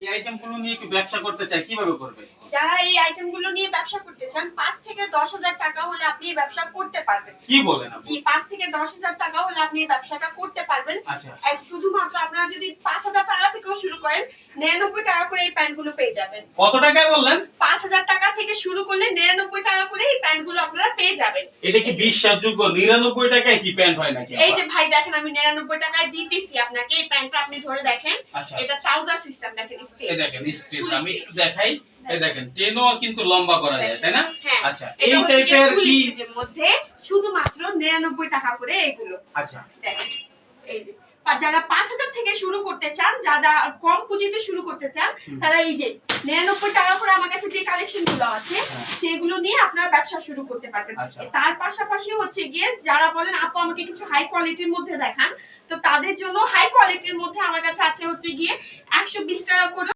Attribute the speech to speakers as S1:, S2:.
S1: এই আইটেমগুলো নিয়ে কি ব্যবসা করতে চাই, কিভাবে করবে?
S2: যারা এই আইটেমগুলো নিয়ে ব্যবসা করতে চান 5 থেকে 10,000 টাকা হলে আপনি এই ব্যবসা করতে পারবেন।
S1: কি বলেন আপু?
S2: জি, 5 থেকে 10,000 টাকা হলে আপনি এই ব্যবসাটা করতে পারবেন।
S1: আচ্ছা।
S2: শুধুমাত্র আপনারা যদি 5,000 টাকা থেকেও শুরু করেন 99 টাকা করে এই প্যান্টগুলো পেয়ে যাবেন।
S1: কত টাকায় বললেন?
S2: 5,000 টাকা থেকে শুরু করলে 99 টাকা করে এই প্যান্টগুলো আপনারা পেয়ে যাবেন।
S1: এটা কি বিশ্বাসযোগ্য? 99 টাকায় কি প্যান্ট হয় নাকি?
S2: এই যে ভাই দেখেন, আমি 99 টাকায় দিতেছি আপনাকে। এই প্যান্টটা আপনি ধরে দেখেন।
S1: আচ্ছা।
S2: এটা ট্রাউজার সিস্টেম দেখেন, স্টিচ।
S1: এই দেখেন স্টিচ, আমি একটু দেখাই। এই দেখেন টেনও কিন্তু লম্বা করা যায়, তাই না?
S2: হ্যাঁ।
S1: আচ্ছা, এই টাইপের কি
S2: স্টিচের মধ্যে শুধুমাত্র 99 টাকা করে এগুলো।
S1: আচ্ছা,
S2: দেখেন এই যে যারা 5,000 থেকে শুরু করতে চান, যারা কম পুঁজিতে শুরু করতে চান, তারা এই যে 99 টাকা করে আমার কাছে যে কালেকশন গুলো আছে সেগুলো নিয়ে আপনারা ব্যবসা শুরু করতে পারবেন। তার পাশাপাশি হচ্ছে গিয়ে যারা বলেন আপু আমাকে কিছু হাই কোয়ালিটির মধ্যে দেখান, তো তাদের জন্য হাই কোয়ালিটির মধ্যে আমার কাছে আছে হচ্ছে গিয়ে 120 টাকা করে